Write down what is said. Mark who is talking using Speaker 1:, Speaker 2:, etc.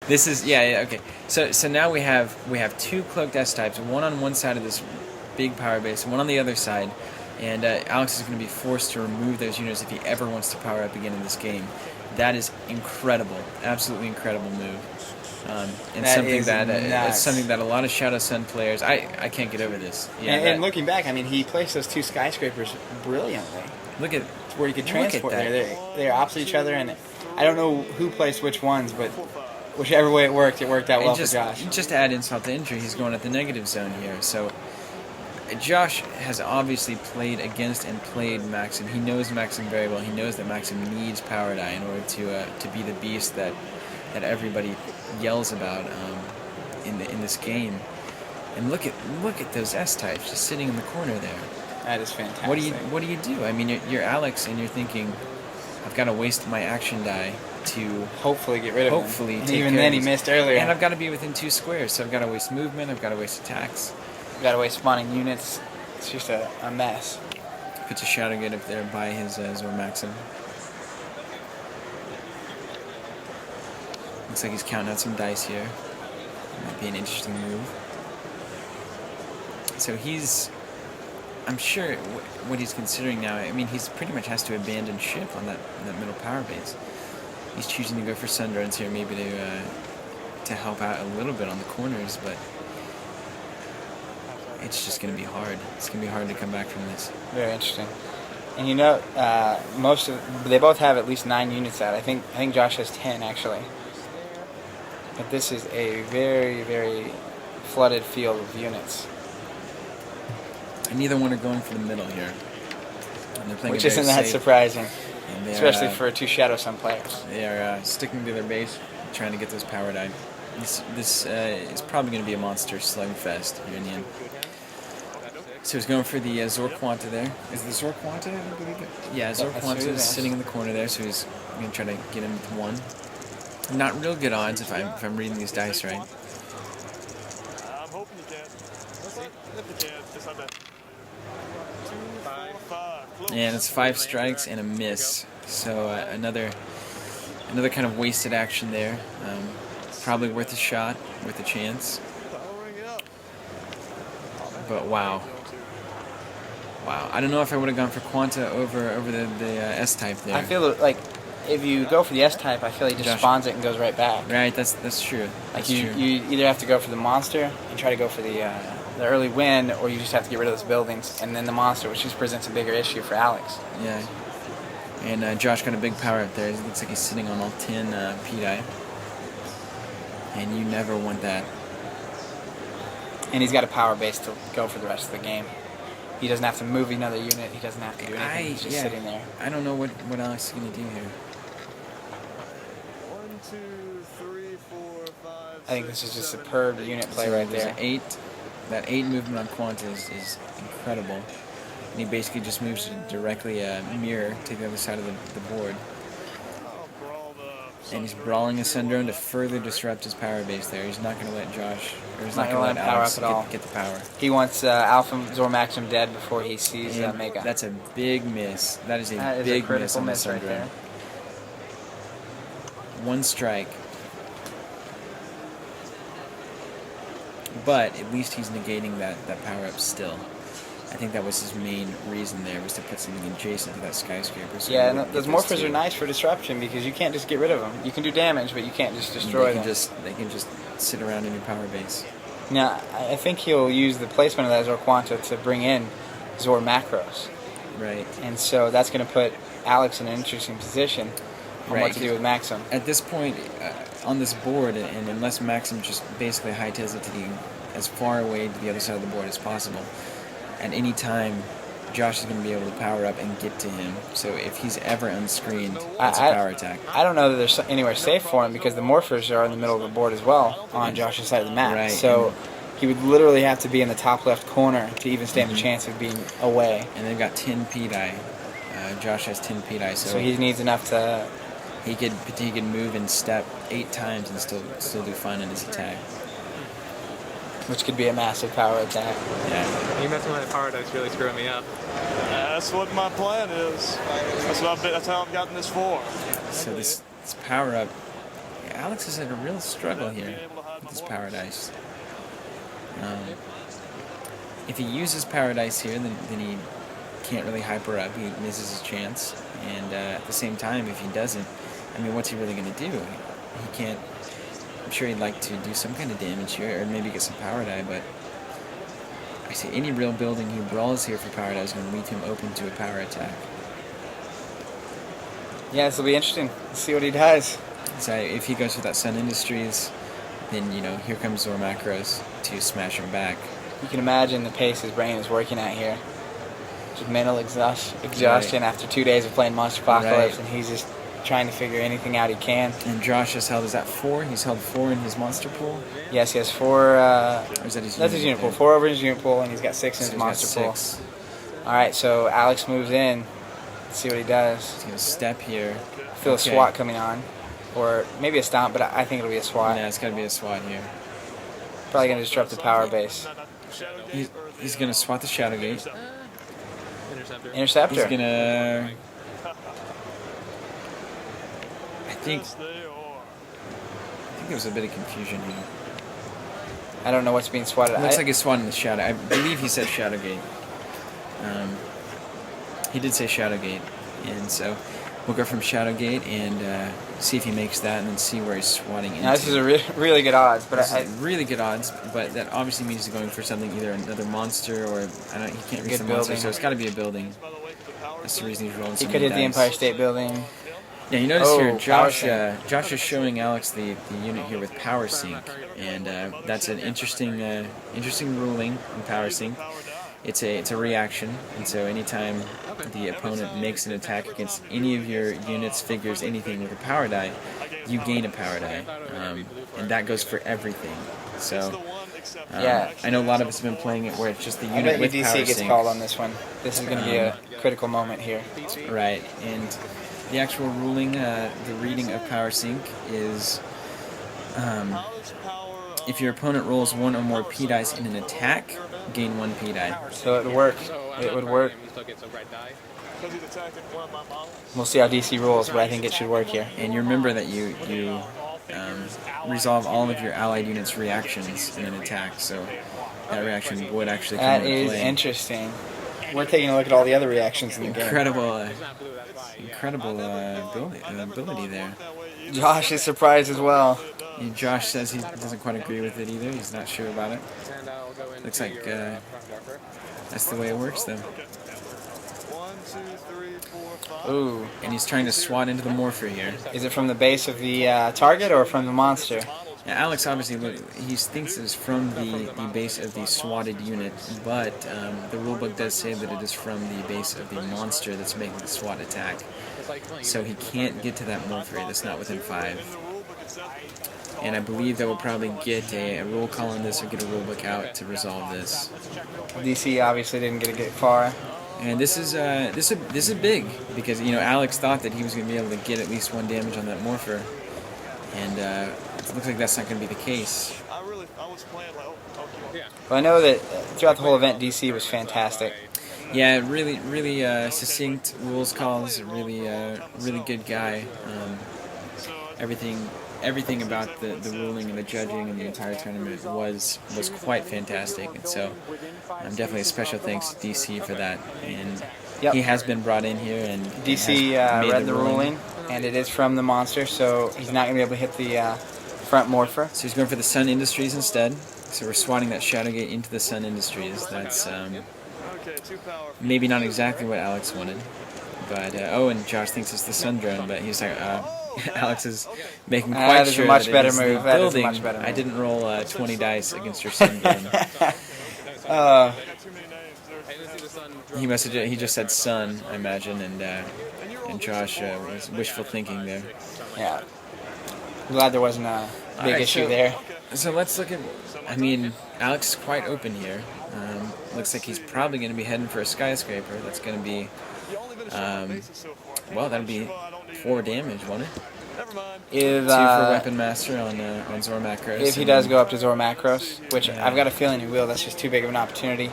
Speaker 1: This is okay. So now we have two cloaked S types, one on one side of this big power base, and one on the other side, and Alex is going to be forced to remove those units if he ever wants to power up again in this game. That is incredible, absolutely incredible move, and it's something that a lot of Shadow Sun players I can't get over this.
Speaker 2: Yeah, and looking back, I mean, he placed those two skyscrapers brilliantly.
Speaker 1: Look at
Speaker 2: where you could transport there. They're opposite each other, and I don't know who placed which ones, but whichever way it worked out well for Josh.
Speaker 1: Just to add insult to injury, he's going at the negative zone here. So Josh has obviously played against and played Maxim. He knows Maxim very well. He knows that Maxim needs Power Die in order to be the beast that everybody yells about in this game. And look at those S types just sitting in the corner there.
Speaker 2: That is fantastic.
Speaker 1: What do you do? I mean, you're Alex, and you're thinking, I've got to waste my action die to
Speaker 2: hopefully get rid of him.
Speaker 1: Hopefully,
Speaker 2: even then he missed earlier.
Speaker 1: And I've got to be within 2 squares, so I've got to waste movement. I've got to waste attacks.
Speaker 2: I've got to waste spawning units. It's just a mess.
Speaker 1: Puts a Shadow Gate up there by his Zor Maxim. Looks like he's counting out some dice here. Might be an interesting move. So I'm sure what he's considering now, I mean, he's pretty much has to abandon ship on that middle power base. He's choosing to go for Sundrones here, maybe to help out a little bit on the corners, but it's just going to be hard. It's going to be hard to come back from this.
Speaker 2: Very interesting. And you know, they both have at least 9 units out. I think Josh has 10 actually. But this is a very, very flooded field of units.
Speaker 1: And neither one are going for the middle here.
Speaker 2: Which isn't that surprising, especially for 2 Shadow Sun players.
Speaker 1: They are sticking to their base, trying to get those power die. This is probably going to be a monster slugfest here in the end. So he's going for the Zor Quanta there. Is the Zor Quanta? Yeah, Zor Quanta is sitting in the corner there, so he's going to try to get him with 1. Not real good odds if I'm reading these dice right.
Speaker 3: I'm hoping you can. If you can, just like that. 5.
Speaker 1: And it's 5 strikes and a miss. So another kind of wasted action there. Probably worth a shot, worth a chance. But wow. I don't know if I would have gone for Quanta over the S type there.
Speaker 2: I feel like if you go for the S type, I feel he just spawns it and goes right back.
Speaker 1: Right, that's true.
Speaker 2: Like you either have to go for the monster and try to go for the early win, or you just have to get rid of those buildings and then the monster, which just presents a bigger issue for Alex.
Speaker 1: Yeah. And Josh got a big power up there. It looks like he's sitting on all 10 P-die. And you never want that.
Speaker 2: And he's got a power base to go for the rest of the game. He doesn't have to move another unit. He doesn't have to do anything. He's just sitting there.
Speaker 1: I don't know what Alex is going to do here.
Speaker 3: 1, 2, 3, 4, 5.
Speaker 2: I think this is just superb unit play right there.
Speaker 1: That 8 movement on Quanta is incredible. And he basically just moves directly mirror to the other side of the board. And he's brawling a Sundrone to further disrupt his power base there. He's not going to let Josh, or he's not going to let Alex get the power.
Speaker 2: He wants Alpha Zor Maxim dead before he sees Mega.
Speaker 1: That's a big miss. That is a big miss on the Sundrone. Right there. 1 strike. But at least he's negating that power up still. I think that was his main reason there, was to put something adjacent to that skyscraper. So
Speaker 2: yeah, and those morphers are nice for disruption because you can't just get rid of them. You can do damage, but you can't just destroy them.
Speaker 1: They can just sit around in your power base.
Speaker 2: Now, I think he'll use the placement of that Zor Quanta to bring in Zor Macros.
Speaker 1: Right.
Speaker 2: And so that's going to put Alex in an interesting position on what to do with Maxim.
Speaker 1: At this point, on this board, and unless Maxim just basically hightails it to as far away to the other side of the board as possible, at any time, Josh is going to be able to power up and get to him. So if he's ever unscreened, it's a power attack.
Speaker 2: I don't know that there's anywhere safe for him because the morphers are in the middle of the board as well on Josh's side of the map.
Speaker 1: Right.
Speaker 2: So he would literally have to be in the top left corner to even stand a chance of being away.
Speaker 1: And they've got 10 P-die. Josh has 10 P-die.
Speaker 2: So he needs enough to...
Speaker 1: He could move and step 8 times and still do fine in his attack.
Speaker 2: Which could be a massive power attack.
Speaker 1: Yeah.
Speaker 4: You messing with that power dice really screwing me up.
Speaker 3: That's what my plan is. That's how I've gotten this far.
Speaker 1: So this power up Alex is in a real struggle here with his Paradise. If he uses Paradise here, then he can't really hyper up. He misses his chance. And at the same time, if he doesn't, I mean, what's he really going to do? He can't. I'm sure he'd like to do some kind of damage here, or maybe get some power die, but I see any real building he brawls here for power die is going to leave him open to a power attack.
Speaker 2: Yeah, this will be interesting. Let's see what he does.
Speaker 1: So if he goes for that Sun Industries, then, you know, here comes Zor Macros to smash him back.
Speaker 2: You can imagine the pace his brain is working at here. Just mental exhaustion after 2 days of playing Monsterpocalypse, and he's just trying to figure anything out he can.
Speaker 1: And Josh has held, is that 4? He's held 4 in his monster pool?
Speaker 2: Yes, he has 4.
Speaker 1: Or is that his
Speaker 2: that's his unit pool. 4 over his unit pool, and he's got 6 in
Speaker 1: So
Speaker 2: his
Speaker 1: he's got
Speaker 2: monster pool.
Speaker 1: 6.
Speaker 2: Alright, so Alex moves in. Let's see what he does.
Speaker 1: He's going to step here.
Speaker 2: I feel a swat coming on. Or maybe a stomp, but I think it'll be a swat.
Speaker 1: Yeah, it's got to be a swat here.
Speaker 2: Probably going to disrupt the power base.
Speaker 1: He's going to swat the Shadow Gate.
Speaker 2: Interceptor.
Speaker 1: He's going to... I think there was a bit of confusion here.
Speaker 2: I don't know what's being swatted.
Speaker 1: It looks like he's swatting the Shadow. I believe he said Shadow Gate. He did say Shadow Gate. And so we'll go from Shadow Gate and see if he makes that, and then see where he's swatting into.
Speaker 2: Now this is a really good odds, but
Speaker 1: really good odds, but that obviously means he's going for something, either another monster or he can't reach the monster, so it's got to be a building. That's the reason he's rolling.
Speaker 2: He could hit the Empire State Building.
Speaker 1: Yeah, you notice here, Josh is showing Alex the unit here with Power Sync, and that's an interesting ruling in Power Sync. It's a reaction, and so anytime the opponent makes an attack against any of your units, figures, anything with a power die, you gain a power die, and that goes for everything. So
Speaker 2: yeah,
Speaker 1: I know a lot of us have been playing it where it's just the
Speaker 2: I
Speaker 1: unit
Speaker 2: bet
Speaker 1: with
Speaker 2: DC
Speaker 1: Power
Speaker 2: gets
Speaker 1: Sync.
Speaker 2: called on this one. This is going to be a critical moment here.
Speaker 1: Right, and the actual ruling, the reading of Power Sync is if your opponent rolls 1 or more P dice in an attack, gain 1 P die.
Speaker 2: So it would work. It would work. We'll see how DC rolls, but I think it should work here.
Speaker 1: And you remember that you resolve all of your allied units' reactions in an attack, so that reaction would actually come
Speaker 2: That
Speaker 1: into
Speaker 2: is
Speaker 1: play.
Speaker 2: interesting. We're taking a look at all the other reactions in the game.
Speaker 1: Incredible ability there.
Speaker 2: Josh is surprised as well.
Speaker 1: Josh says he doesn't quite agree with it either. He's not sure about it. Looks like that's the way it works, though.
Speaker 2: Ooh.
Speaker 1: And he's trying to swat into the Morpher here.
Speaker 2: Is it from the base of the target or from the monster?
Speaker 1: Now, Alex obviously he thinks it's from the base of the swatted unit, but the rulebook does say that it is from the base of the monster that's making the swat attack. So he can't get to that Morpher. That's not within 5. And I believe that we'll probably get a roll call on this or get a rulebook out to resolve this.
Speaker 2: DC obviously didn't get far.
Speaker 1: And this is big, because Alex thought that he was going to be able to get at least 1 damage on that Morpher, and it looks like that's not going to be the case.
Speaker 2: Well, I know that throughout the whole event, DC was fantastic.
Speaker 1: Yeah, really succinct rules calls. Really good guy. Everything about the ruling and the judging and the entire tournament was quite fantastic, and so definitely a special thanks to DC for that. And he has been brought in here, and
Speaker 2: DC read the ruling, and it is from the monster, so he's not going to be able to hit the front Morpher.
Speaker 1: So he's going for the Sun Industries instead. So we're swatting that Shadow Gate into the Sun Industries. That's maybe not exactly what Alex wanted, but and Josh thinks it's the Sun Drone, but he's like, Alex is making quite sure that it is the building. I didn't roll 20 dice against your Sun Drone. He just said Sun, I imagine, and Josh was wishful thinking there.
Speaker 2: Yeah. Glad there wasn't a big issue there.
Speaker 1: So let's look at. I mean, Alex is quite open here. Looks like he's probably going to be heading for a skyscraper. That's going to be, well, that'll be 4 damage, won't it?
Speaker 2: If,
Speaker 1: 2 for Weapon Master on Zor Macros.
Speaker 2: If he does go up to Zor Macros, which I've got a feeling he will, that's just too big of an opportunity.